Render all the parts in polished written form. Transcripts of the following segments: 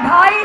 2.5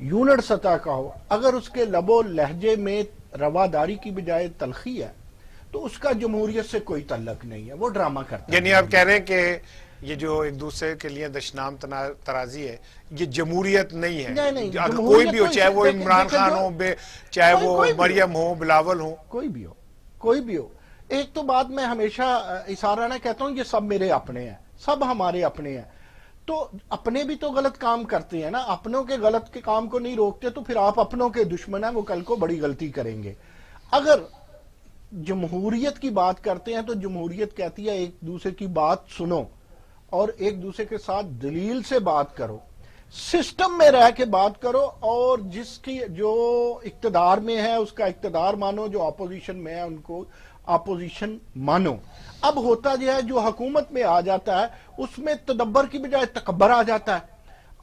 unit سطح کا ہو، اگر اس کے لب و لہجے میں رواداری کی بجائے تلخی ہے تو اس کا جمہوریت سے کوئی تعلق نہیں ہے، وہ ڈرامہ کرتا ہے. یعنی آپ کہہ رہے ہیں کہ یہ جو ایک دوسرے کے لیے دشنام ترازی ہے یہ جمہوریت نہیں ہے. نہیں، اگر کوئی بھی ہو، چاہے وہ عمران خان ہو، چاہے وہ مریم ہو، بلاول ہو، کوئی بھی ہو. ایک تو بات میں ہمیشہ اثارانہ کہتا ہوں، یہ سب میرے اپنے ہیں، سب ہمارے اپنے ہیں. تو اپنے بھی تو غلط کام کرتے ہیں نا، اپنوں کے غلط کے کام کو نہیں روکتے تو پھر آپ اپنوں کے دشمن ہیں، وہ کل کو بڑی غلطی کریں گے. اگر جمہوریت کی بات کرتے ہیں تو جمہوریت کہتی ہے ایک دوسرے کی بات سنو اور ایک دوسرے کے ساتھ دلیل سے بات کرو، سسٹم میں رہ کے بات کرو، اور جس کی جو اقتدار میں ہے اس کا اقتدار مانو، جو اپوزیشن میں ہے ان کو اپوزیشن مانو. اب ہوتا یہ ہے جو حکومت میں آ جاتا ہے اس میں تدبر کی بجائے تکبر آ جاتا ہے،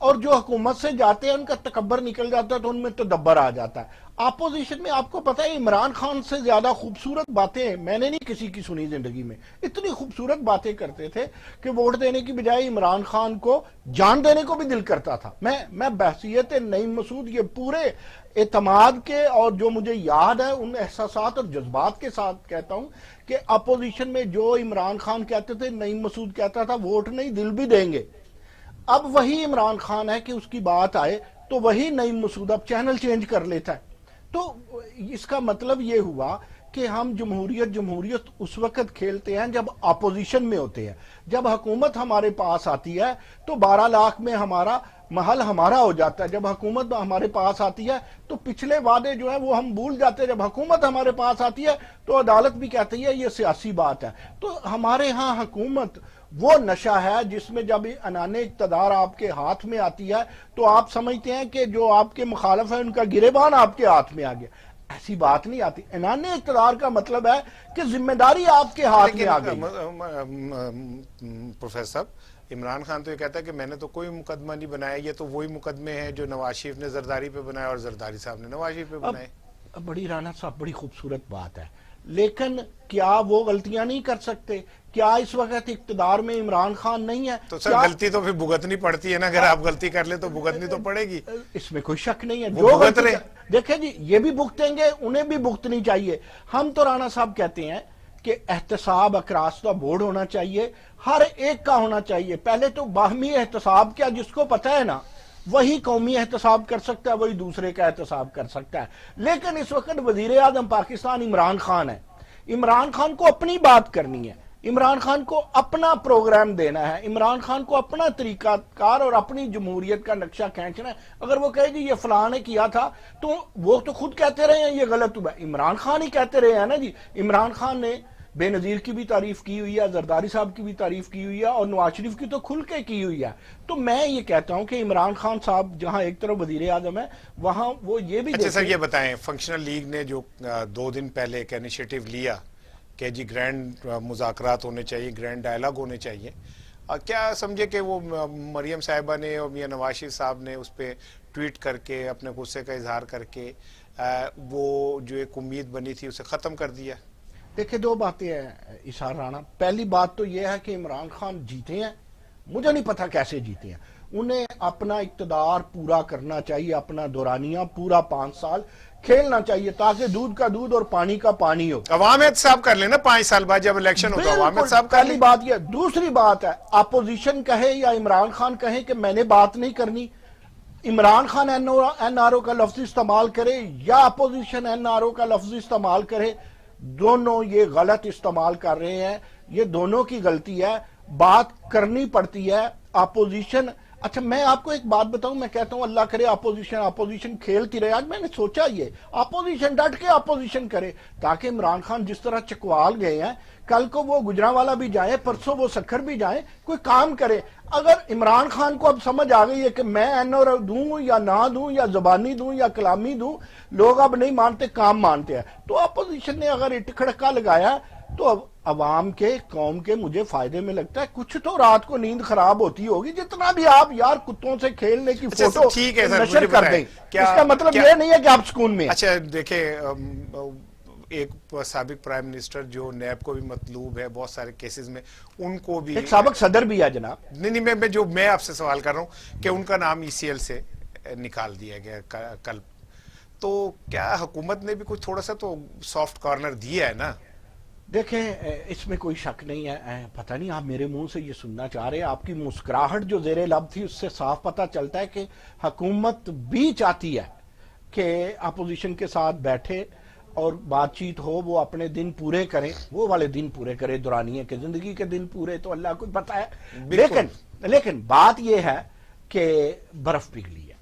اور جو حکومت سے جاتے ہیں ان کا تکبر نکل جاتا ہے تو ان میں تدبر آ جاتا ہے. اپوزیشن میں آپ کو پتہ ہے عمران خان سے زیادہ خوبصورت باتیں میں نے نہیں کسی کی سنی زندگی میں. اتنی خوبصورت باتیں کرتے تھے کہ ووٹ دینے کی بجائے عمران خان کو جان دینے کو بھی دل کرتا تھا. میں بحثیت نعیم مسعود یہ پورے اعتماد کے اور جو مجھے یاد ہے ان احساسات اور جذبات کے ساتھ کہتا ہوں کہ اپوزیشن میں جو عمران خان کہتے تھے نعیم مسعود کہتا تھا ووٹ نہیں دل بھی دیں گے. اب وہی عمران خان ہے کہ اس کی بات آئے تو وہی نعیم مسعود اب چینل چینج کر لیتا ہے. تو اس کا مطلب یہ ہوا کہ ہم جمہوریت اس وقت کھیلتے ہیں جب اپوزیشن میں ہوتے ہیں. جب حکومت ہمارے پاس آتی ہے تو 12 لاکھ میں ہمارا محل ہمارا ہو جاتا ہے. جب حکومت ہمارے پاس آتی ہے تو پچھلے وعدے جو ہیں وہ ہم بھول جاتے ہیں. جب حکومت ہمارے پاس آتی ہے تو عدالت بھی کہتی ہے یہ سیاسی بات ہے. تو ہمارے ہاں حکومت وہ نشہ ہے جس میں جب انان اقتدار آپ کے ہاتھ میں آتی ہے تو آپ سمجھتے ہیں کہ جو آپ کے مخالف ہیں ان کا گریبان آپ کے ہاتھ میں آ گیا. ایسی بات نہیں آتی. انان اقتدار کا مطلب ہے کہ ذمہ داری آپ کے ہاتھ میں آ گئی. پروفیسر صاحب، عمران خان تو یہ کہتا ہے کہ میں نے تو کوئی مقدمہ نہیں بنایا، یہ تو وہی مقدمے ہیں جو نواز شریف نے زرداری پہ بنایا اور زرداری صاحب نے نواز شریف پہ بنائے. بڑی رانا صاحب بڑی خوبصورت بات ہے، لیکن کیا وہ غلطیاں نہیں کر سکتے؟ کیا اس وقت اقتدار میں عمران خان نہیں ہے؟ تو سر غلطی تو پھر بھگتنی پڑتی ہے نا، اگر آپ غلطی کر لیں تو بھگتنی تو پڑے گی. اس میں کوئی شک نہیں ہے. وہ بھگت رہے. دیکھیں جی یہ بھی بھگتیں گے، انہیں بھی بھگتنی چاہیے. ہم تو رانا صاحب کہتے ہیں کہ احتساب اکراس دا بورڈ ہونا چاہیے، ہر ایک کا ہونا چاہیے. پہلے تو باہمی احتساب کیا جس کو پتہ ہے نا وہی قومی احتساب کر سکتا ہے، وہی دوسرے کا احتساب کر سکتا ہے. لیکن اس وقت وزیر اعظم پاکستان عمران خان ہے. عمران خان کو اپنی بات کرنی ہے، عمران خان کو اپنا پروگرام دینا ہے، عمران خان کو اپنا طریقہ کار اور اپنی جمہوریت کا نقشہ کھینچنا ہے. اگر وہ کہے جی یہ فلاں نے کیا تھا تو وہ تو خود کہتے رہے ہیں یہ غلط ہوا. عمران خان ہی کہتے رہے ہیں نا جی. عمران خان نے بے نظیر کی بھی تعریف کی ہوئی ہے، زرداری صاحب کی بھی تعریف کی ہوئی ہے، اور نواز شریف کی تو کھل کے کی ہوئی ہے. تو میں یہ کہتا ہوں کہ عمران خان صاحب جہاں ایک طرف وزیر اعظم ہے وہاں وہ یہ بھی. اچھا سر یہ بتائیں، فنکشنل لیگ نے جو 2 دن پہلے ایک انیشیٹو لیا کہ جی گرینڈ مذاکرات ہونے چاہیے، گرینڈ ڈائلاگ ہونے چاہیے، کیا سمجھے کہ وہ مریم صاحبہ نے اور میاں نواز شریف صاحب نے اس پہ ٹویٹ کر کے اپنے غصے کا اظہار کر کے وہ جو ایک امید بنی تھی اسے ختم کر دیا؟ دیکھیں 2 باتیں ہیں اسحاق رانا. پہلی بات تو یہ ہے کہ عمران خان جیتے ہیں، مجھے نہیں پتا کیسے جیتے ہیں. انہیں اپنا اقتدار پورا کرنا چاہیے، اپنا دورانیہ پورا 5 سال کھیلنا چاہیے تاکہ دودھ کا دودھ اور پانی کا پانی ہو. عوام احتساب کر لینا 5 سال بعد جب الیکشن ہوگا، عوام احتساب کر پہلی بات یہ. دوسری بات ہے اپوزیشن کہے یا عمران خان کہے کہ میں نے بات نہیں کرنی، Imran Khan N R O کا لفظ استعمال کرے یا اپوزیشن این آر او کا لفظ استعمال کرے، دونوں یہ غلط استعمال کر رہے ہیں. یہ دونوں کی غلطی ہے، بات کرنی پڑتی ہے. اپوزیشن اچھا میں آپ کو ایک بات بتاؤں، میں کہتا ہوں اللہ کرے اپوزیشن کھیلتی رہے. آج میں نے سوچا یہ اپوزیشن ڈٹ کے اپوزیشن کرے تاکہ عمران خان جس طرح چکوال گئے ہیں کل کو وہ گجرانوالا بھی جائیں، پرسوں وہ سکھر بھی جائیں، کوئی کام کرے. اگر عمران خان کو اب سمجھ آ گئی ہے کہ میں این آر او دوں یا نہ دوں یا زبانی دوں یا کلامی دوں، لوگ اب نہیں مانتے کام مانتے ہیں، تو اپوزیشن نے اگر اٹ کھڑکا لگایا تو اب عوام کے قوم کے مجھے فائدے میں لگتا ہے. کچھ تو رات کو نیند خراب ہوتی ہوگی، جتنا بھی آپ یار کتوں سے کھیلنے کی فوٹو نشر کر دیں، اس کا مطلب یہ نہیں ہے کہ آپ سکون میں. اچھا دیکھیں، ایک سابق پرائم منسٹر جو نیب کو بھی مطلوب ہے بہت سارے کیسز میں، ان کو بھی ایک سابق صدر بھی ہے جناب. نہیں میں آپ سے سوال کر رہا ہوں کہ ان کا نام ای سی ایل سے نکال دیا گیا کل. تو کیا حکومت نے بھی کچھ تھوڑا سا تو سافٹ کارنر دیا ہے نا؟ دیکھیں اس میں کوئی شک نہیں ہے. پتہ نہیں آپ میرے منہ سے یہ سننا چاہ رہے ہیں. آپ کی مسکراہٹ جو زیر لب تھی اس سے صاف پتہ چلتا ہے کہ حکومت بھی چاہتی ہے کہ اپوزیشن کے ساتھ بیٹھے اور بات چیت ہو, وہ اپنے دن پورے کریں, وہ والے دن پورے کریں, دورانیے کے زندگی کے دن پورے تو اللہ کو پتہ ہے. لیکن بات یہ ہے کہ برف پگھلی ہے.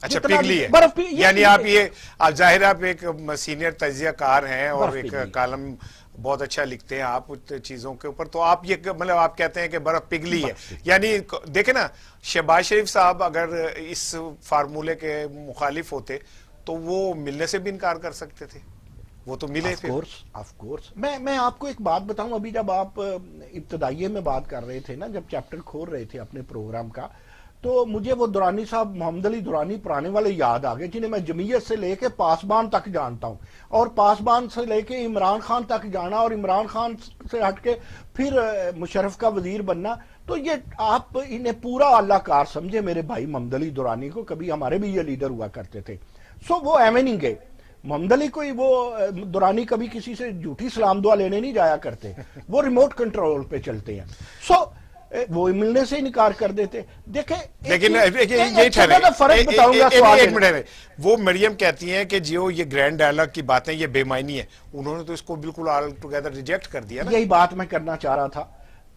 اچھا پگھلی ہے, یعنی آپ یہ ظاہر آپ ایک سینئر تجزیہ کار ہیں اور ایک کالم بہت اچھا لکھتے ہیں آپ چیزوں کے اوپر, تو آپ یہ مطلب آپ کہتے ہیں کہ برف پگھلی ہے. یعنی دیکھیں نا, شہباز شریف صاحب اگر اس فارمولے کے مخالف ہوتے تو وہ ملنے سے بھی انکار کر سکتے تھے, وہ تو ملے پھر. Of course. میں آپ کو ایک بات بتاؤں, ابھی جب آپ ابتدائیے میں بات کر رہے تھے نا, جب چیپٹر کھول رہے تھے اپنے پروگرام کا, تو مجھے وہ دورانی صاحب, محمد علی دورانی پرانے والے یاد آ گئے, جنہیں میں جمعیت سے لے کے پاسبان تک جانتا ہوں, اور پاسبان سے لے کے عمران خان تک جانا, اور عمران خان سے ہٹ کے پھر مشرف کا وزیر بننا. تو یہ آپ انہیں پورا اللہ کار سمجھے میرے بھائی محمد علی دورانی کو. کبھی ہمارے بھی یہ لیڈر ہوا کرتے تھے. سو وہ ایویں نہیں گئے. محمد علی کوئی وہ دورانی کبھی کسی سے جھوٹی سلام دعا لینے نہیں جایا کرتے, وہ ریموٹ کنٹرول پہ چلتے ہیں. سو وہ ملنے سے انکار کر دیتے. دیکھیں لیکن یہی ٹھہرے, فرق بتاؤں گا سوال. وہ مریم کہتی ہیں کہ جو یہ گرینڈ ڈائلاگ کی باتیں یہ بے معنی ہے, انہوں نے تو اس کو بالکل آل ٹوگیدر ریجیکٹ کر دیا. یہی بات میں کرنا چاہ رہا تھا.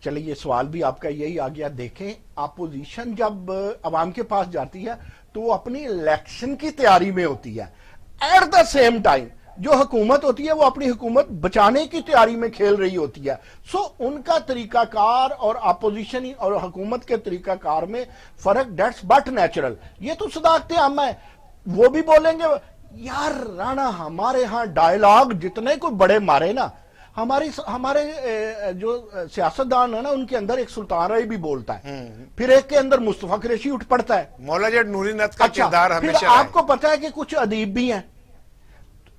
چلے یہ سوال بھی آپ کا یہی آ گیا. دیکھیں اپوزیشن جب عوام کے پاس جاتی ہے تو وہ اپنی الیکشن کی تیاری میں ہوتی ہے. ایٹ دا سیم ٹائم جو حکومت ہوتی ہے وہ اپنی حکومت بچانے کی تیاری میں کھیل رہی ہوتی ہے. سو ان کا طریقہ کار اور اپوزیشن اور حکومت کے طریقہ کار میں فرق, دیٹس بٹ نیچرل. یہ تو صداقت عامہ ہے. وہ بھی بولیں گے یار رانا ہمارے ہاں ڈائلاگ جتنے کوئی بڑے مارے نا, ہمارے جو سیاستدان ہے نا ان کے اندر ایک سلطان رائی بھی بولتا ہے, پھر ایک کے اندر مصطفیٰ قریشی اٹھ پڑتا ہے, مولا جٹ نوری نت کا کردار ہمیشہ. پھر آپ کو پتا ہے کہ کچھ ادیب بھی ہیں,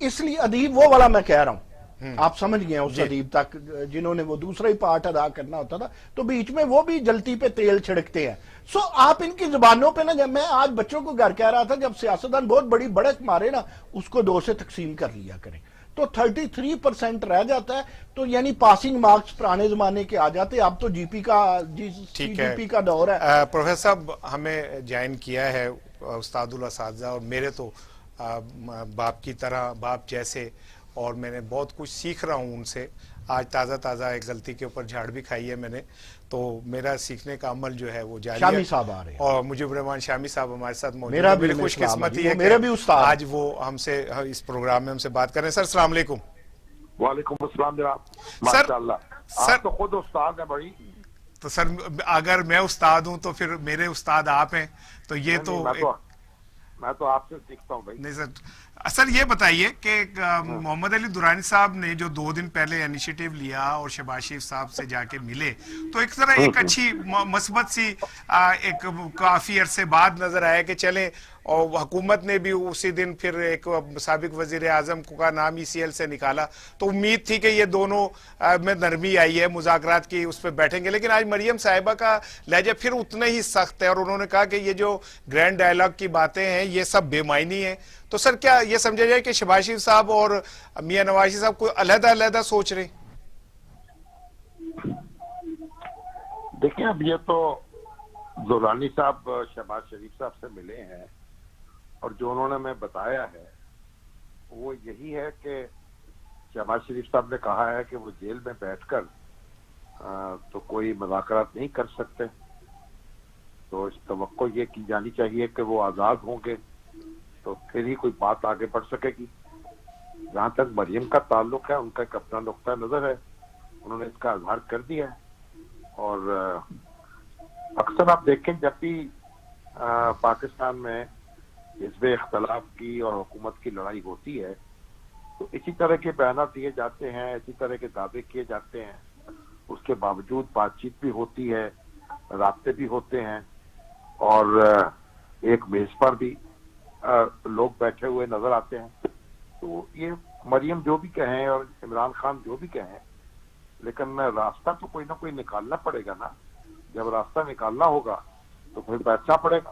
اس لیے ادیب وہ والا میں کہہ رہا ہوں, آپ سمجھ گئے اس ادیب تک جنہوں نے وہ دوسرا ہی پارٹ ادا کرنا ہوتا تھا, تو بیچ میں وہ بھی جلتی پہ تیل چھڑکتے ہیں. سو آپ ان کی زبانوں پہ نا, جب میں آج بچوں کو گھر کہہ رہا تھا جب سیاستدان بہت بڑی بڑک مارے نا اس کو 2 سے تقسیم کر لیا کریں, تو 33% رہ جاتا ہے. تو یعنی پاسنگ مارکس پرانے زمانے کے آ جاتے. اب تو جی پی کا دور ہے. پروفیسر صاحب ہمیں جوائن کیا ہے استاد الاساتذہ, اور میرے تو باپ کی طرح, باپ جیسے, اور میں نے بہت کچھ سیکھ رہا ہوں ان سے. آج تازہ ایک غلطی کے اوپر جھاڑ بھی کھائی ہے میں نے, تو میرا سیکھنے کا عمل جو ہے وہ جاری ہے. شامی صاحب آ رہے ہیں, اور مجیب الرحمان شامی صاحب ہمارے ساتھ موجود ہیں. میری خوش قسمتی ہے کہ آج وہ ہم سے اس پروگرام میں ہم سے بات کر رہے ہیں. سر السلام علیکم. وعلیکم السلام جناب. ماشاءاللہ آپ تو خود استاد ہیں بھائی. تو سر اگر میں استاد ہوں تو پھر میرے استاد آپ ہیں, تو یہ تو میں تو آپ سے سیکھتا ہوں بھائی. نہیں سر یہ بتائیے کہ محمد علی دورانی صاحب نے جو 2 دن پہلے انیشیٹیو لیا اور شہباز شریف صاحب سے جا کے ملے, تو ایک طرح ایک اچھی مثبت سی ایک کافی عرصے بعد نظر آیا کہ چلیں, اور حکومت نے بھی اسی دن پھر ایک سابق وزیر اعظم کا نام ECL سے نکالا, تو امید تھی کہ یہ دونوں میں نرمی آئی ہے, مذاکرات کی اس پہ بیٹھیں گے. لیکن آج مریم صاحبہ کا لہجہ پھر اتنا ہی سخت ہے, اور انہوں نے کہا کہ یہ جو گرینڈ ڈائلاگ کی باتیں ہیں یہ سب بے معنی ہیں. تو سر کیا یہ سمجھا جائے کہ شہباز شریف صاحب اور میاں نواز شریف صاحب کوئی علیحدہ سوچ رہے ہیں؟ دیکھیں اب یہ تو دورانی صاحب شہباز شریف صاحب سے ملے ہیں, اور جو انہوں نے میں بتایا ہے وہ یہی ہے کہ شہباز شریف صاحب نے کہا ہے کہ وہ جیل میں بیٹھ کر تو کوئی مذاکرات نہیں کر سکتے, تو اس توقع یہ کی جانی چاہیے کہ وہ آزاد ہوں گے تو پھر ہی کوئی بات آگے بڑھ سکے گی. جہاں تک مریم کا تعلق ہے ان کا ایک اپنا نقطہ نظر ہے, انہوں نے اس کا اظہار کر دیا ہے. اور اکثر آپ دیکھیں جب بھی پاکستان میں حزب اختلاف کی اور حکومت کی لڑائی ہوتی ہے تو اسی طرح کے بیانات دیے جاتے ہیں, اسی طرح کے دعوے کیے جاتے ہیں. اس کے باوجود بات چیت بھی ہوتی ہے, رابطے بھی ہوتے ہیں, اور ایک میز پر بھی لوگ بیٹھے ہوئے نظر آتے ہیں. تو یہ مریم جو بھی کہیں اور عمران خان جو بھی کہیں, لیکن راستہ تو کوئی نہ کوئی نکالنا پڑے گا نا. جب راستہ نکالنا ہوگا تو پھر بیٹھنا پڑے گا.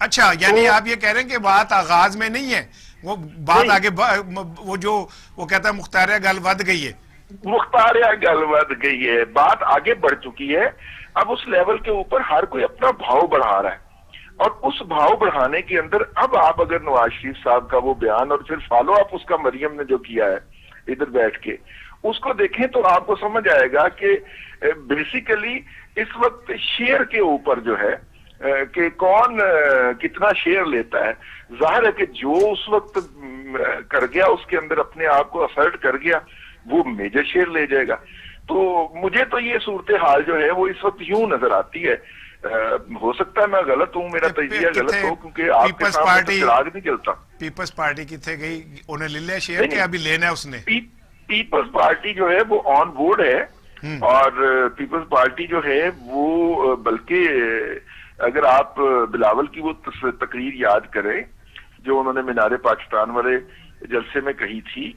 اچھا یعنی آپ یہ کہہ رہے ہیں کہ بات آغاز میں نہیں ہے, وہ بات آگے وہ جو وہ کہتا ہے مختاریہ گل ود گئی ہے, مختاریہ گل ود گئی ہے, بات آگے بڑھ چکی ہے. اب اس لیول کے اوپر ہر کوئی اپنا بھاؤ بڑھا رہا ہے, اور اس بھاؤ بڑھانے کے اندر اب آپ اگر نواز شریف صاحب کا وہ بیان اور پھر فالو اپ اس کا مریم نے جو کیا ہے ادھر بیٹھ کے اس کو دیکھیں تو آپ کو سمجھ آئے گا کہ بیسیکلی اس وقت شیئر کے اوپر جو ہے کہ کون کتنا شیئر لیتا ہے. ظاہر ہے کہ جو اس وقت کر گیا اس کے اندر اپنے آپ کو اسرٹ کر گیا وہ میجر شیئر لے جائے گا. تو مجھے تو یہ صورتحال جو ہے وہ اس وقت یوں نظر آتی ہے, ہو سکتا ہے میں غلط ہوں, میرا تجزیہ غلط ہو, کیونکہ آپ کے سامنے چراغ نہیں جلتا. پیپلز پارٹی کتنے گئی, انہیں لے لیا شیئر کہ ابھی لینا ہے اس نے؟ پیپلز پارٹی جو ہے وہ آن بورڈ ہے, اور پیپلز پارٹی جو ہے وہ بلکہ اگر آپ بلاول کی وہ تقریر یاد کریں جو انہوں نے مینار پاکستان والے جلسے میں کہی تھی,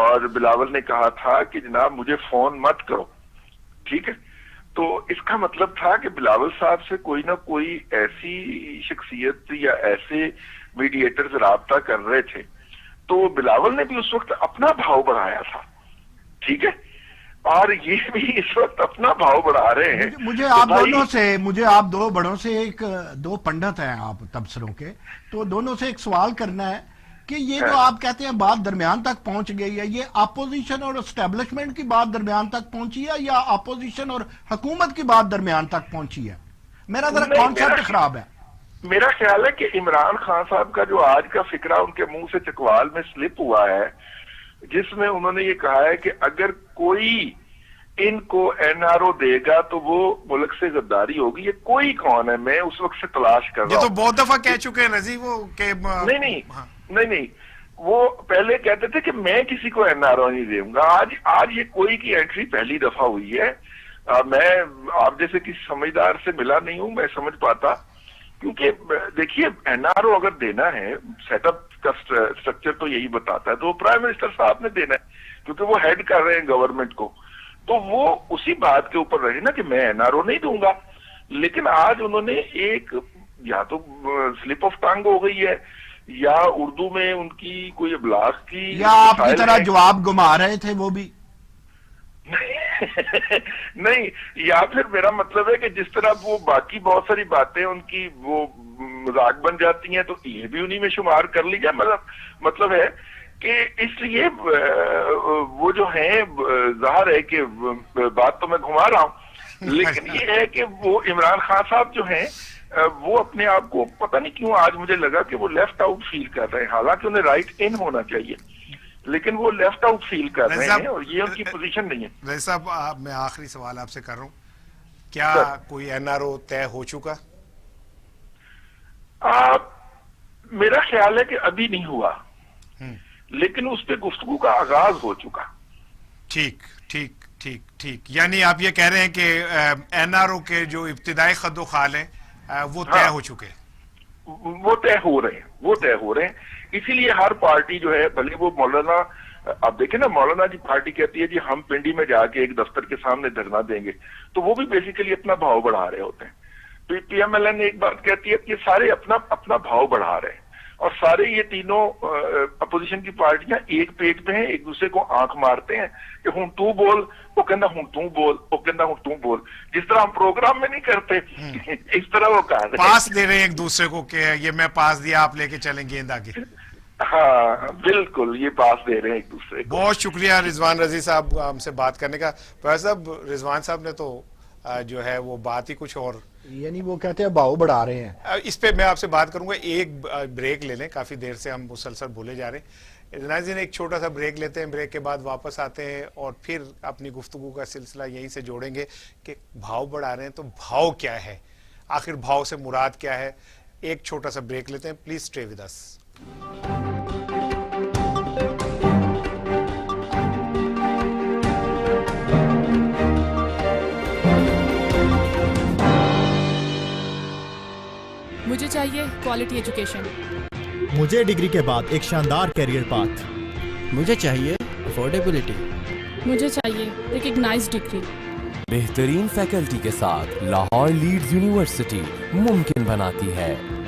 اور بلاول نے کہا تھا کہ جناب مجھے فون مت کرو, ٹھیک ہے, تو اس کا مطلب تھا کہ بلاول صاحب سے کوئی نہ کوئی ایسی شخصیت یا ایسے میڈیٹرز رابطہ کر رہے تھے. تو بلاول نے بھی اس وقت اپنا بھاؤ بڑھایا تھا, ٹھیک ہے, اور یہ بھی اس وقت اپنا بھاؤ بڑھا رہے ہیں. مجھے آپ دونوں سے, مجھے آپ دو بڑوں سے, ایک دو پنڈت ہیں آپ تبصروں کے, تو دونوں سے ایک سوال کرنا ہے کہ یہ جو آپ کہتے ہیں بات درمیان تک پہنچ گئی ہے, یہ اپوزیشن اور اسٹیبلشمنٹ کی بات درمیان تک پہنچی ہے یا اپوزیشن اور حکومت کی بات درمیان تک پہنچی ہے؟ میرا ذرا کانسیپٹ خراب ہے. میرا خیال ہے کہ عمران خان صاحب کا جو آج کا فکرہ ان کے منہ سے چکوال میں سلپ ہوا ہے, جس میں انہوں نے یہ کہا ہے کہ اگر کوئی ان کو این آر او دے گا تو وہ ملک سے غداری ہوگی. یہ کوئی کون ہے, میں اس وقت سے تلاش کر رہا ہوں. یہ تو بہت دفعہ کہہ چکے ہیں نزی وہ کہ نہیں, وہ پہلے کہتے تھے کہ میں کسی کو این آر او نہیں دوں گا. آج یہ کوئی کی انٹری پہلی دفعہ ہوئی ہے. میں آپ جیسے کسی سمجھدار سے ملا نہیں ہوں, میں سمجھ پاتا, کیونکہ دیکھیے این آر او اگر دینا ہے, سیٹ اپ کا اسٹرکچر تو یہی بتاتا ہے, تو وہ پرائم منسٹر صاحب نے دینا ہے کیونکہ وہ ہیڈ کر رہے ہیں گورنمنٹ کو, تو وہ اسی بات کے اوپر رہے نا کہ میں این آر او نہیں دوں گا. لیکن آج انہوں نے ایک یا تو سلپ آف ٹنگ ہو گئی ہے یا اردو میں ان کی کوئی ابلاغ کی, یا آپ کی طرح جواب گما رہے تھے وہ بھی نہیں, یا پھر میرا مطلب ہے کہ جس طرح وہ باقی بہت ساری باتیں ان کی وہ مذاق بن جاتی ہیں تو یہ بھی انہی میں شمار کر لی جائے. مطلب ہے کہ اس لیے وہ جو ہیں ظاہر ہے کہ بات تو میں گھما رہا ہوں, لیکن یہ ہے کہ وہ عمران خان صاحب جو ہیں وہ اپنے آپ کو پتہ نہیں کیوں آج مجھے لگا کہ وہ لیفٹ آؤٹ فیل کر رہے ہیں, حالانکہ انہیں رائٹ ان ہونا چاہیے, لیکن وہ لیفٹ آؤٹ فیل کر رہے ہیں اور یہ ان کی پوزیشن نہیں ہے. رئیس صاحب میں آخری سوال آپ سے کر رہا ہوں, کیا کوئی این آر او طے ہو چکا؟ میرا خیال ہے کہ ابھی نہیں ہوا, لیکن اس پہ گفتگو کا آغاز ہو چکا. ٹھیک ٹھیک ٹھیک ٹھیک, یعنی آپ یہ کہہ رہے ہیں کہ این آر او کے جو ابتدائی خد و خال ہیں وہ طے ہو چکے, وہ طے ہو رہے ہیں. اسی لیے ہر پارٹی جو ہے, بھلے وہ مولانا, آپ دیکھیں نا مولانا جی پارٹی کہتی ہے جی ہم پنڈی میں جا کے ایک دفتر کے سامنے دھرنا دیں گے, تو وہ بھی بیسیکلی اپنا بھاؤ بڑھا رہے ہوتے ہیں. پی ایم ایل این ایک بات کہتی ہے کہ سارے اپنا بھاؤ بڑھا رہے ہیں, اور سارے یہ تینوں اپوزیشن کی پارٹیاں ایک پیٹ پہ ہیں, ایک دوسرے کو آنکھ مارتے ہیں کہ ہوں تو بول, وہ کہنا ہوں تو بول, وہ کہنا ہوں تو بول. جس طرح ہم پروگرام میں نہیں کرتے اس طرح وہ کہہ رہے ہیں, پاس دے رہے ہیں ایک دوسرے کو کہ یہ میں پاس دیا, آپ لے کے چلیں گیند آگے. ہاں بالکل, یہ پاس دے رہے ہیں ایک دوسرے کو. بہت شکریہ رضوان رضی صاحب ہم سے بات کرنے کا. پروفیسر صاحب, رضوان صاحب نے تو جو ہے وہ بات ہی کچھ اور, یعنی وہ کہتے ہیں بھاؤ بڑھا رہے ہیں. اس پہ میں آپ سے بات کروں گا, ایک بریک لے لیں, کافی دیر سے ہم مسلسل بولے جا رہے ہیں. ناظرین ایک چھوٹا سا بریک لیتے ہیں, بریک کے بعد واپس آتے ہیں اور پھر اپنی گفتگو کا سلسلہ یہیں سے جوڑیں گے کہ بھاؤ بڑھا رہے ہیں تو بھاؤ کیا ہے, آخر بھاؤ سے مراد کیا ہے. ایک چھوٹا سا بریک لیتے ہیں, پلیز اسٹے ود اس. مجھے چاہیے کوالٹی ایجوکیشن, مجھے ڈگری کے بعد ایک شاندار کیریئر پاتھ, مجھے چاہیے افورڈیبلٹی, مجھے چاہیے ریکگنائزڈ ڈگری. بہترین فیکلٹی کے ساتھ لاہور لیڈز یونیورسٹی ممکن بناتی ہے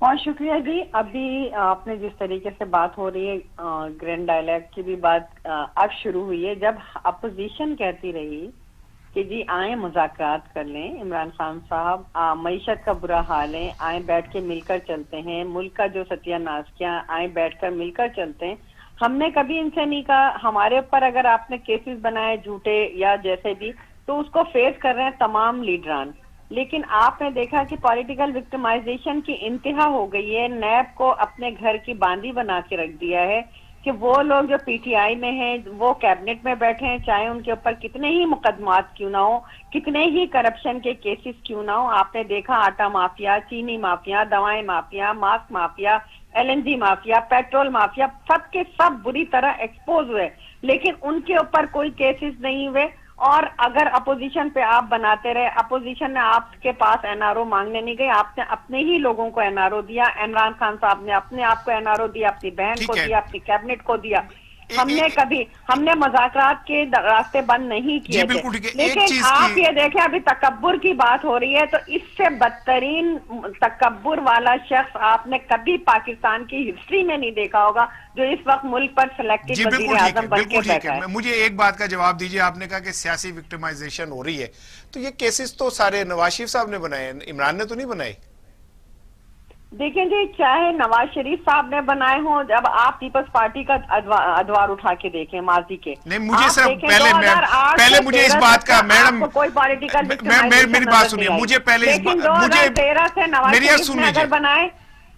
بہت شکریہ جی. ابھی آپ نے جس طریقے سے بات ہو رہی ہے گرینڈ ڈائلیگ کی بھی بات اب شروع ہوئی ہے. جب اپوزیشن کہتی رہی کہ جی آئیں مذاکرات کر لیں عمران خان صاحب, معیشت کا برا حال ہے, آئیں بیٹھ کے مل کر چلتے ہیں, ملک کا جو ستیہ ناش کیا, آئیں بیٹھ کر مل کر چلتے ہیں. ہم نے کبھی ان سے نہیں کہا. ہمارے اوپر اگر آپ نے کیسز بنائے جھوٹے یا جیسے بھی, تو اس کو فیس کر رہے ہیں تمام لیڈران. لیکن آپ نے دیکھا کہ پولیٹیکل وکٹمائزیشن کی انتہا ہو گئی ہے. نیب کو اپنے گھر کی باندی بنا کے رکھ دیا ہے کہ وہ لوگ جو پی ٹی آئی میں ہیں, وہ کیبنٹ میں بیٹھے ہیں, چاہے ان کے اوپر کتنے ہی مقدمات کیوں نہ ہو, کتنے ہی کرپشن کے کیسز کیوں نہ ہو. آپ نے دیکھا آٹا مافیا, چینی مافیا, دوائیں mafia, mask mafia, L N G mafia, petrol mafia, سب کے سب بری طرح ایکسپوز ہوئے, لیکن ان کے اوپر کوئی کیسز نہیں ہوئے. اور اگر اپوزیشن پہ آپ بناتے رہے, اپوزیشن نے آپ کے پاس این آر او مانگنے نہیں گئی, آپ نے اپنے ہی لوگوں کو این آر او دیا. عمران خان صاحب نے اپنے آپ کو این آر او دیا, اپنی بہن کو دیا, اپنی کیبنٹ کو دیا. ہم نے مذاکرات کے راستے بند نہیں کیے تھے. لیکن آپ یہ دیکھیں ابھی تکبر کی بات ہو رہی ہے, تو اس سے بدترین تکبر والا شخص آپ نے کبھی پاکستان کی ہسٹری میں نہیں دیکھا ہوگا, جو اس وقت ملک پر سلیکٹڈ وزیر اعظم بن کے بیٹھا ہے. مجھے ایک بات کا جواب دیجئے. آپ نے کہا کہ سیاسی وکٹمائزیشن ہو رہی ہے, تو یہ کیسز تو سارے نواز شریف صاحب نے بنائے, عمران نے تو نہیں بنائے. دیکھیں جی, چاہے نواز شریف صاحب نے بنائے ہوں, جب آپ پیپلز پارٹی کا ادوار اٹھا کے دیکھیں ماضی کے, نہیں مجھے صرف پہلے مجھے اس بات کا, میڈم کوئی پولیٹیکل میری بات سنیے, مجھے پہلے لیکن 2013 سے نواز شریف نے اگر بنائے,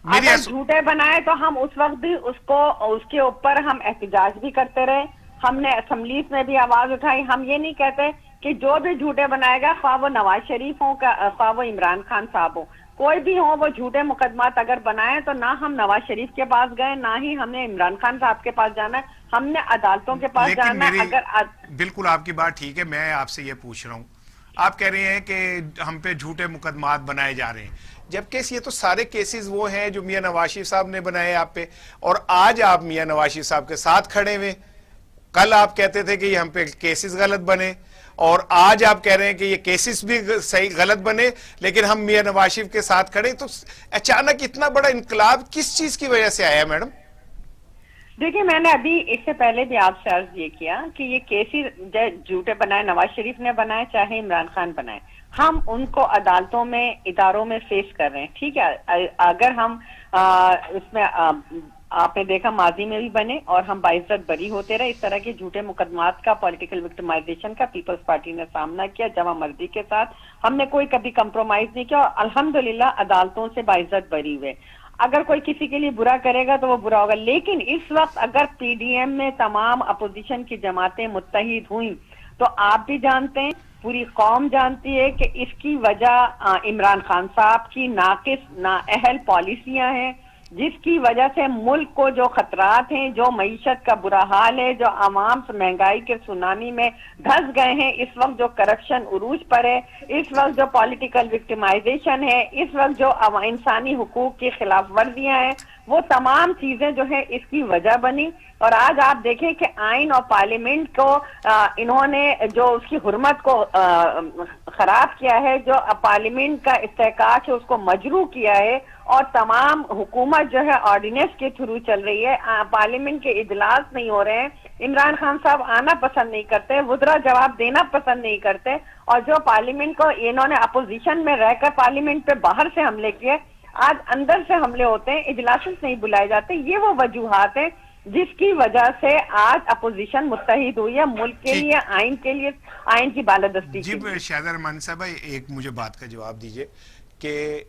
اگر جھوٹے بنائے, تو ہم اس وقت بھی اس کے اوپر ہم احتجاج بھی کرتے رہے. ہم نے اسمبلیز میں بھی آواز اٹھائی. ہم یہ نہیں کہتے کہ جو بھی جھوٹے بنائے گا, خواہ وہ نواز شریف ہوں, خواہ وہ عمران خان صاحب ہوں, کوئی بھی ہو, وہ جھوٹے مقدمات اگر بنائے, تو نہ ہم نواز شریف کے پاس گئے, نہ ہی ہم نے عمران خان صاحب کے پاس جانا ہے. ہم نے عدالتوں کے پاس جانا ہے. بالکل آپ کی بات ٹھیک ہے. میں آپ سے یہ پوچھ رہا ہوں, آپ کہہ رہے ہیں کہ ہم پہ جھوٹے مقدمات بنائے جا رہے ہیں, جبکہ یہ تو سارے کیسز وہ ہیں جو میاں نواز شریف صاحب نے بنائے آپ پہ, اور آج آپ میاں نواز شریف صاحب کے ساتھ کھڑے ہوئے. کل آپ کہتے تھے کہ یہ ہم پہ کیسز غلط بنے, اور آج آپ کہہ رہے ہیں کہ یہ کیسز بھی صحیح غلط بنے, لیکن ہم میاں نواز شریف کے ساتھ کھڑے. تو اچانک اتنا بڑا انقلاب کس چیز کی وجہ سے آیا میڈم؟ دیکھیں, میں نے ابھی اس سے پہلے بھی آپ سے عرض یہ کیا کہ یہ کیسز جھوٹے بنائے, نواز شریف نے بنائے چاہے عمران خان بنائے, ہم ان کو عدالتوں میں, اداروں میں فیس کر رہے ہیں. ٹھیک ہے, اگر ہم اس میں آپ نے دیکھا ماضی میں بھی بنے, اور ہم باعزت بری ہوتے رہے. اس طرح کے جھوٹے مقدمات کا, پولیٹیکل وکٹمائزیشن کا پیپلز پارٹی نے سامنا کیا جمع مرضی کے ساتھ. ہم نے کوئی کبھی کمپرومائز نہیں کیا, اور الحمدللہ عدالتوں سے باعزت بری ہوئے. اگر کوئی کسی کے لیے برا کرے گا تو وہ برا ہوگا, لیکن اس وقت اگر پی ڈی ایم میں تمام اپوزیشن کی جماعتیں متحد ہوئیں, تو آپ بھی جانتے ہیں, پوری قوم جانتی ہے کہ اس کی وجہ عمران خان صاحب کی ناقص نااہل پالیسیاں ہیں, جس کی وجہ سے ملک کو جو خطرات ہیں, جو معیشت کا برا حال ہے, جو عوام مہنگائی کے سونامی میں دھس گئے ہیں, اس وقت جو کرپشن عروج پر ہے, اس وقت جو پولیٹیکل وکٹمائزیشن ہے, اس وقت جو انسانی حقوق کی خلاف ورزیاں ہیں, وہ تمام چیزیں جو ہے اس کی وجہ بنی. اور آج آپ دیکھیں کہ آئین اور پارلیمنٹ کو انہوں نے جو اس کی حرمت کو خراب کیا ہے, جو پارلیمنٹ کا استحقاق ہے اس کو مجروح کیا ہے, اور تمام حکومت جو ہے آرڈیننس کے تھرو چل رہی ہے. پارلیمنٹ کے اجلاس نہیں ہو رہے ہیں, عمران خان صاحب آنا پسند نہیں کرتے, وزراء جواب دینا پسند نہیں کرتے, اور جو پارلیمنٹ کو انہوں نے اپوزیشن میں رہ کر پارلیمنٹ پہ باہر سے حملے کیے, آج اندر سے حملے ہوتے ہیں, اجلاس نہیں بلائے جاتے. یہ وہ وجوہات ہیں جس کی وجہ سے آج اپوزیشن متحد ہوئی ہے ملک کے لیے, آئین کے لیے, آئین کی بالادستی کے لیے. شہزاد رحمانی صاحب, ایک مجھے بات کا جواب دیجئے کہ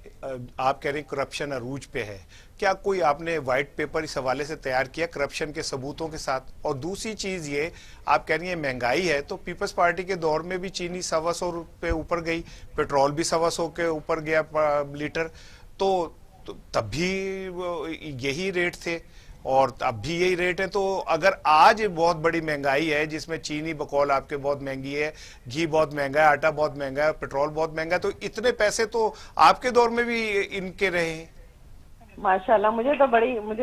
آپ کہہ رہے ہیں کرپشن عروج پہ ہے, کیا کوئی آپ نے وائٹ پیپر اس حوالے سے تیار کیا کرپشن کے ثبوتوں کے ساتھ؟ اور دوسری چیز یہ, آپ کہہ رہی ہیں مہنگائی ہے, تو پیپلز پارٹی کے دور میں بھی چینی 100 روپے اوپر گئی, پیٹرول بھی 100 کے اوپر گیا لیٹر, تو تب بھی یہی ریٹ تھے اور اب بھی یہی ریٹ ہے. تو اگر آج بہت بڑی مہنگائی ہے, جس میں چینی بقول آپ کے بہت مہنگی ہے, گھی بہت مہنگا ہے, آٹا بہت مہنگا ہے, پیٹرول بہت مہنگا ہے, تو اتنے پیسے تو آپ کے دور میں بھی ان کے رہے ہیں. ماشاءاللہ, مجھے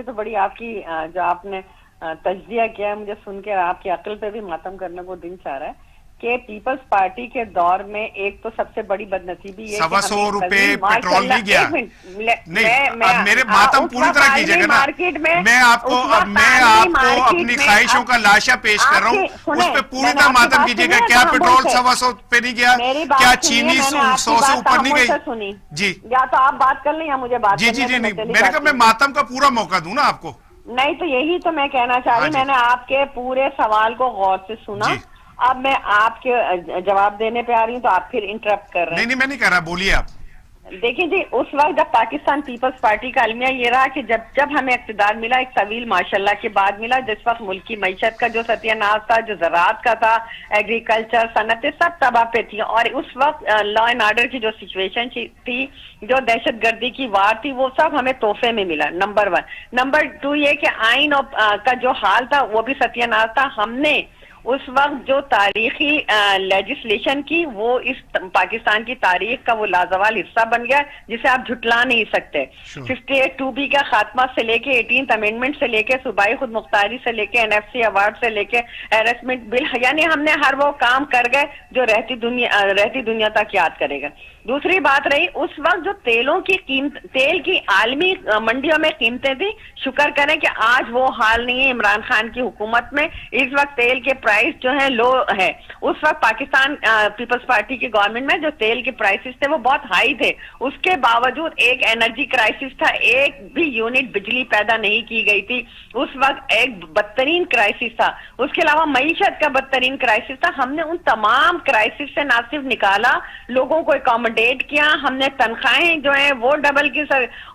تو بڑی آپ کی جو آپ نے تجزیہ کیا ہے, مجھے سن کے آپ کی عقل پہ بھی ماتم کرنے کو دن چاہ رہا ہے. کہ پیپلز پارٹی کے دور میں ایک تو سب سے بڑی بدنصیبی یہ 100 روپے پیٹرول نہیں گیا. نہیں اب میرے ماتم پوری طرح کیجئے گا نا. میں آپ کو اپنی خواہشوں کا لاشا پیش کر رہا ہوں, اس پہ پوری طرح ماتم کیجئے گا. کیا پیٹرول 100 پہ نہیں گیا؟ کیا چینی 100 سے اوپر نہیں گئی؟ جی یا تو آپ بات کر لیں یا مجھے بات جی جی نہیں, میں نے کہا میں ماتم کا پورا موقع دوں نا آپ کو. نہیں تو یہی تو میں کہنا چاہ رہی, میں نے آپ کے پورے سوال کو غور سے سنا. اب میں آپ کے جواب دینے پہ آ رہی ہوں تو آپ پھر انٹرپٹ کر رہے ہیں. نہیں میں نہیں کر رہا, بولیے آپ. دیکھیں جی, اس وقت جب پاکستان پیپلز پارٹی کا المیہ یہ رہا کہ جب ہمیں اقتدار ملا, ایک طویل ماشاءاللہ کے بعد ملا, جس وقت ملک کی معیشت کا جو ستیہ ناز تھا, جو زراعت کا تھا, ایگریکلچر, صنعتیں سب تباہ پہ تھی, اور اس وقت لا اینڈ آرڈر کی جو سچویشن تھی, جو دہشت گردی کی وار تھی, وہ سب ہمیں تحفے میں ملا. نمبر 1. نمبر 2 یہ کہ آئین کا جو حال تھا وہ بھی ستیہ ناز تھا. ہم نے اس وقت جو تاریخی لیجسلیشن کی, وہ اس پاکستان کی تاریخ کا وہ لازوال حصہ بن گیا جسے آپ جھٹلا نہیں سکتے. 58(2)B کا خاتمہ سے لے کے 18th امینڈمنٹ سے لے کے صوبائی خود مختاری سے لے کے NFC ایوارڈ سے لے کے ہیرسمنٹ بل, یعنی ہم نے ہر وہ کام کر گئے جو رہتی دنیا تک یاد کرے گا. دوسری بات رہی, اس وقت جو تیل کی عالمی منڈیوں میں قیمتیں تھیں, شکر کریں کہ آج وہ حال نہیں ہے. عمران خان کی حکومت میں اس وقت تیل کے پرائس جو ہیں لو ہے. اس وقت پاکستان پیپلز پارٹی کی گورنمنٹ میں جو تیل کے پرائسز تھے وہ بہت ہائی تھے. اس کے باوجود ایک انرجی کرائسس تھا, ایک بھی یونٹ بجلی پیدا نہیں کی گئی تھی. اس وقت ایک بدترین کرائسس تھا. اس کے علاوہ معیشت کا بدترین کرائسس تھا. ہم نے ان تمام کرائسس سے نہ صرف نکالا, لوگوں کو اکوموڈیٹ کیا, ہم نے تنخواہیں جو ہیں وہ ڈبل کی,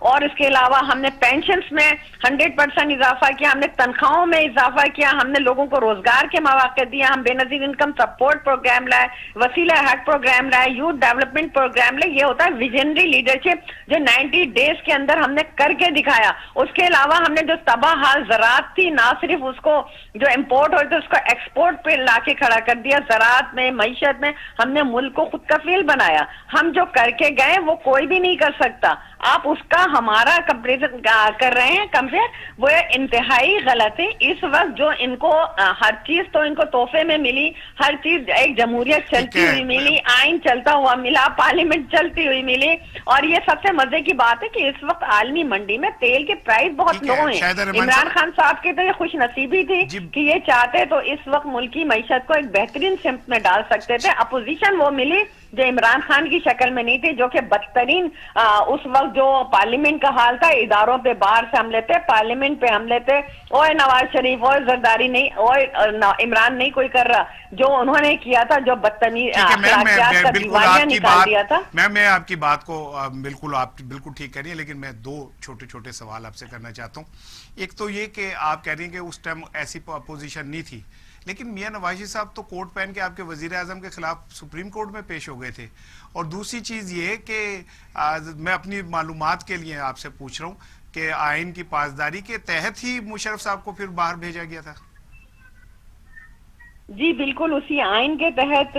اور اس کے علاوہ ہم نے پینشنز میں 100% اضافہ کیا, ہم نے تنخواہوں میں اضافہ کیا, ہم نے لوگوں کو روزگار کے مواقع دیا, ہم بے نظیر انکم سپورٹ پروگرام لائے, وسیلہ حق پروگرام لائے, یوتھ ڈیولپمنٹ پروگرام لائے. یہ ہوتا ہے ویژنری لیڈرشپ جو 90 ڈیز کے اندر ہم نے کر کے دکھایا. اس کے علاوہ ہم نے جو تباہ حال زراعت تھی, نہ صرف اس کو جو امپورٹ ہوتے اس کو ایکسپورٹ پہ لا کے کھڑا کر دیا. زراعت میں, معیشت میں ہم نے ملک کو خود کفیل بنایا. ہم جو کر کے گئے وہ کوئی بھی نہیں کر سکتا. آپ اس کا ہمارا کمپیریزن کر رہے ہیں, کمپیئر, وہ انتہائی غلط ہے. اس وقت جو ان کو ہر چیز تو ان کو تحفے میں ملی, ہر چیز ایک جمہوریت چلتی ہوئی ملی, آئین چلتا ہوا ملا, پارلیمنٹ چلتی ہوئی ملی. اور یہ سب سے مزے کی بات ہے کہ اس وقت عالمی منڈی میں تیل کے پرائس بہت لو ہیں. عمران خان صاحب کے تو یہ خوش نصیبی تھی کہ یہ چاہتے تو اس وقت ملک کی معیشت کو ایک بہترین سمت میں ڈال سکتے تھے. اپوزیشن وہ ملی جو عمران خان کی شکل میں نہیں تھی, جو کہ بدترین اس وقت جو پارلیمنٹ کا حال تھا, اداروں پہ باہر سے حملے تھے, پارلیمنٹ پہ حملے تھے. اوے نواز شریف, اوے زرداری نہیں, اوے عمران نہیں کوئی کر رہا. جو انہوں نے کیا تھا, جو بدتمیز اخلاقیات کا دیوالیہ نکال دیا تھا. میں آپ کی بات کو آپ بالکل ٹھیک کہہ رہی ہیں, لیکن میں 2 چھوٹے سوال آپ سے کرنا چاہتا ہوں. ایک تو یہ کہ آپ کہہ رہی ہیں کہ اس ٹائم ایسی اپوزیشن نہیں تھی, لیکن میاں نواز شریف صاحب تو کوٹ پہن کے آپ کے وزیر اعظم کے خلاف سپریم کورٹ میں پیش ہو گئے تھے. اور دوسری چیز یہ کہ میں اپنی معلومات کے لیے آپ سے پوچھ رہا ہوں کہ آئین کی پاسداری کے تحت ہی مشرف صاحب کو پھر باہر بھیجا گیا تھا. جی بالکل, اسی آئین کے تحت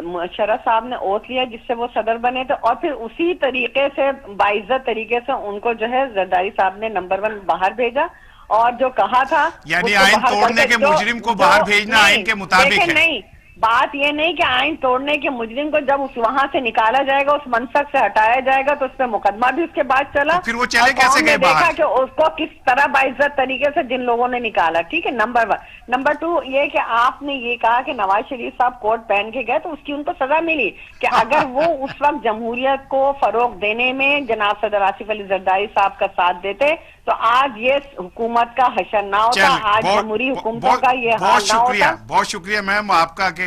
مشرف صاحب نے اوتھ لیا جس سے وہ صدر بنے تھے, اور پھر اسی طریقے سے باعزت طریقے سے ان کو جو ہے زرداری صاحب نے نمبر 1 باہر بھیجا. اور جو کہا تھا, یعنی آئین توڑنے کے مجرم کو باہر بھیجنا آئین کے مطابق ہے. نہیں, بات یہ نہیں کہ آئین توڑنے کے مجرم کو جب وہاں سے نکالا جائے گا, اس منصب سے ہٹایا جائے گا, تو اس پہ مقدمہ بھی اس کے بعد چلا. پھر وہ چلے کیسے گئے باہر؟ دیکھا کہ اس کو کس طرح باعزت طریقے سے جن لوگوں نے نکالا. ٹھیک ہے, نمبر 1. نمبر 2 یہ کہ آپ نے یہ کہا کہ نواز شریف صاحب کوٹ پہن کے گئے تو اس کی ان کو سزا ملی کہ اگر وہ اس وقت جمہوریت کو فروغ دینے میں جناب صدر آصف علی زرداری صاحب کا ساتھ دیتے تو آج یہ حکومت کا حشر نہ ہوتا, آج جمہوری حکومتوں کا یہ حال نہ ہوتا. بہت شکریہ میم آپ کا کہ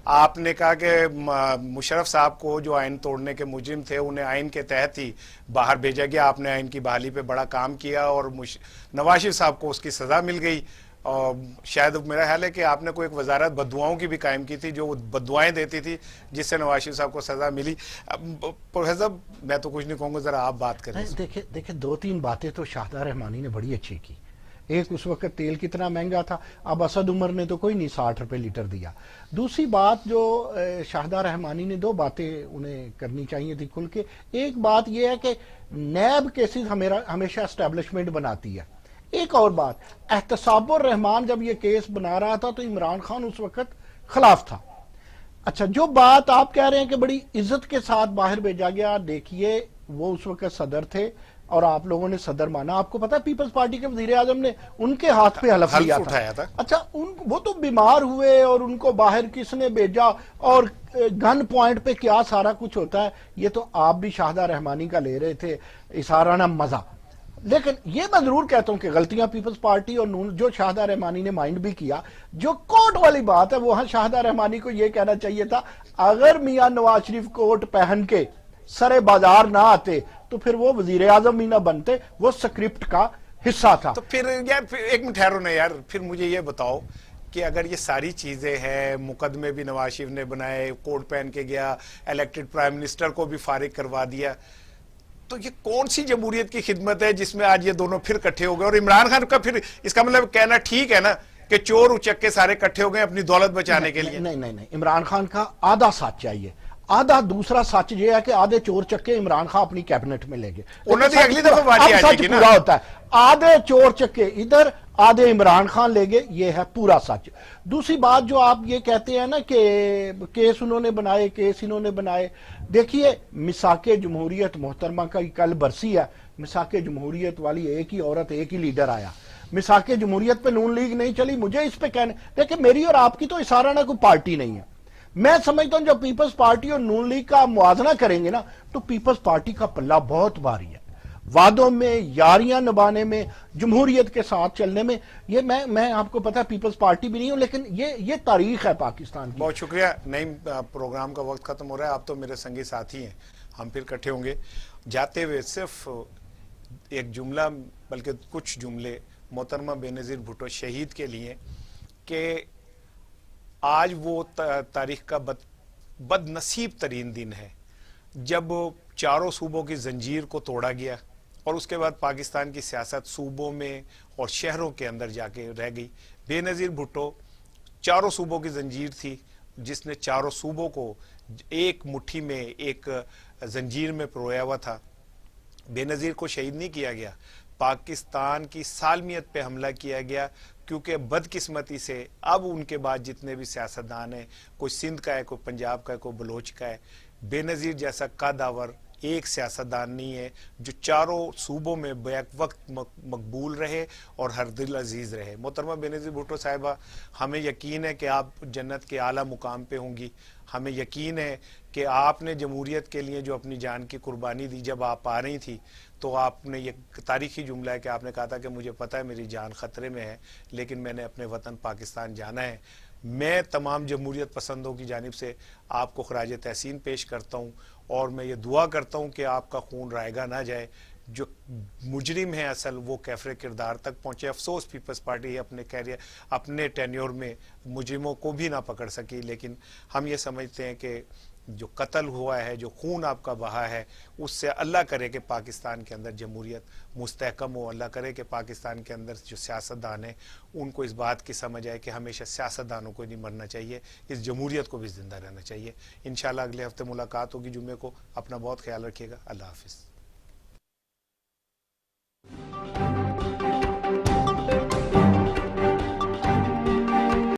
آپ نے کہا کہ مشرف صاحب کو جو آئین توڑنے کے مجرم تھے انہیں آئین کے تحت ہی باہر بھیجا گیا. آپ نے آئین کی بحالی پہ بڑا کام کیا اور نواز شریف صاحب کو اس کی سزا مل گئی. اور شاید میرا خیال ہے کہ آپ نے کوئی ایک وزارت بددعاؤں کی بھی قائم کی تھی جو بددعائیں دیتی تھی, جس سے نواز شریف صاحب کو سزا ملی. پروفیسر میں تو کچھ نہیں کہوں گا, ذرا آپ بات کریں. دیکھیں 2-3 باتیں تو شاہدہ رحمانی نے بڑی اچھی کی. ایک, اس وقت تیل کتنا مہنگا تھا, اب اسد عمر نے تو کوئی نہیں 60 روپے لیٹر دیا. دوسری بات جو شاہدہ رحمانی نے 2 باتیں انہیں کرنی چاہیے تھی کھل کے. ایک بات یہ ہے کہ نیب کیسز ہمیشہ اسٹیبلشمنٹ بناتی ہے. ایک اور بات, احتساب الرحمان جب یہ کیس بنا رہا تھا تو عمران خان اس وقت خلاف تھا. اچھا جو بات آپ کہہ رہے ہیں کہ بڑی عزت کے ساتھ باہر بھیجا گیا، دیکھیے وہ اس وقت صدر تھے اور آپ لوگوں نے صدر مانا. آپ کو پتا پیپلز پارٹی کے وزیر اعظم نے ان کے ہاتھ پہ حلف لیا تھا. اچھا وہ تو بیمار ہوئے اور ان کو باہر کس نے بھیجا اور گن پوائنٹ پہ کیا سارا کچھ ہوتا ہے. یہ تو آپ بھی شاہدہ رحمانی کا لے رہے تھے اثارانہ مزہ. لیکن یہ میں ضرور کہتا ہوں کہ غلطیاں پیپلز پارٹی اور نون جو شاہدہ رحمانی نے مائنڈ بھی کیا. جو کوٹ والی بات ہے وہاں شاہدہ رحمانی کو یہ کہنا چاہیے تھا اگر میاں نواز شریف کوٹ پہن کے سرے بازار نہ آتے تو پھر وہ وزیر اعظم ہی نہ بنتے، وہ سکرپٹ کا حصہ تھا. تو پھر یار ایک منٹ ٹھہرو نا یار، پھر مجھے یہ بتاؤ کہ اگر یہ ساری چیزیں ہیں، مقدمے بھی نواز شریف نے بنائے، کوٹ پہن کے گیا، الیکٹڈ پرائم منسٹر کو بھی فارغ کروا دیا، تو یہ کون سی جمہوریت کی خدمت ہے جس میں آج یہ دونوں پھر کٹھے ہو گئے؟ اور عمران خان کا پھر اس کا مطلب کہنا ٹھیک ہے نا کہ چور اچک کے سارے کٹھے ہو گئے اپنی دولت بچانے کے لیے؟ نہیں، عمران خان کا آدھا سچ چاہیے. آدھا دوسرا سچ یہ ہے کہ آدھے چور چکے عمران خان اپنی کیبنٹ میں لے گئے. اگلی دفعہ بات آ جائے گی نا، پورا ہوتا ہے آدھے چور چکے ادھر آدھے عمران خان لے گئے، یہ ہے پورا سچ. دوسری بات جو آپ یہ کہتے ہیں نا کہ کیس انہوں نے بنائے، کیس انہوں نے بنائے، دیکھیے میثاق جمہوریت محترمہ کا کل برسی ہے. میثاق جمہوریت والی ایک ہی عورت، ایک ہی لیڈر آیا. میثاق جمہوریت پہ نون لیگ نہیں چلی. مجھے اس پہ کہنے دیکھیں میری اور آپ کی تو اثارانہ کوئی پارٹی نہیں ہے. میں سمجھتا ہوں جب پیپلز پارٹی اور نون لیگ کا موازنہ کریں گے نا تو پیپلز پارٹی کا پلہ بہت بھاری ہے. وعدوں میں، یاریاں نبانے میں، جمہوریت کے ساتھ چلنے میں. یہ میں آپ کو پتا پیپلز پارٹی بھی نہیں ہوں، لیکن یہ تاریخ ہے پاکستان کی. بہت شکریہ. نہیں، پروگرام کا وقت ختم ہو رہا ہے. آپ تو میرے سنگی ساتھی ہیں، ہم پھر کٹھے ہوں گے. جاتے ہوئے صرف ایک جملہ بلکہ کچھ جملے محترمہ بے نظیر بھٹو شہید کے لیے کہ آج وہ تاریخ کا بد نصیب ترین دن ہے جب چاروں صوبوں کی زنجیر کو توڑا گیا اور اس کے بعد پاکستان کی سیاست صوبوں میں اور شہروں کے اندر جا کے رہ گئی. بے نظیر بھٹو چاروں صوبوں کی زنجیر تھی جس نے چاروں صوبوں کو ایک مٹھی میں، ایک زنجیر میں پرویا ہوا تھا. بے نظیر کو شہید نہیں کیا گیا، پاکستان کی سالمیت پہ حملہ کیا گیا، کیونکہ بدقسمتی سے اب ان کے بعد جتنے بھی سیاستدان ہیں، کوئی سندھ کا ہے، کوئی پنجاب کا ہے، کوئی بلوچ کا ہے، بے نظیر جیسا قدآور ایک سیاستدان نہیں ہے جو چاروں صوبوں میں بیک وقت مقبول رہے اور ہر دل عزیز رہے. محترمہ بے نظیر بھٹو صاحبہ، ہمیں یقین ہے کہ آپ جنت کے اعلیٰ مقام پہ ہوں گی. ہمیں یقین ہے کہ آپ نے جمہوریت کے لیے جو اپنی جان کی قربانی دی، جب آپ آ رہی تھی تو آپ نے یہ تاریخی جملہ ہے کہ آپ نے کہا تھا کہ مجھے پتہ ہے میری جان خطرے میں ہے لیکن میں نے اپنے وطن پاکستان جانا ہے. میں تمام جمہوریت پسندوں کی جانب سے آپ کو خراج تحسین پیش کرتا ہوں اور میں یہ دعا کرتا ہوں کہ آپ کا خون رائگاں نہ جائے. جو مجرم ہیں اصل وہ کیفر کردار تک پہنچے. افسوس پیپلز پارٹی اپنے ٹینیور میں مجرموں کو بھی نہ پکڑ سکی، لیکن ہم یہ سمجھتے ہیں کہ جو قتل ہوا ہے، جو خون آپ کا بہا ہے، اس سے اللہ کرے کہ پاکستان کے اندر جمہوریت مستحکم ہو. اللہ کرے کہ پاکستان کے اندر جو سیاستدان ہیں ان کو اس بات کی سمجھ آئے کہ ہمیشہ سیاستدانوں کو نہیں مرنا چاہیے، اس جمہوریت کو بھی زندہ رہنا چاہیے. انشاءاللہ اگلے ہفتے ملاقات ہوگی جمعے کو. اپنا بہت خیال رکھیے گا. اللہ حافظ.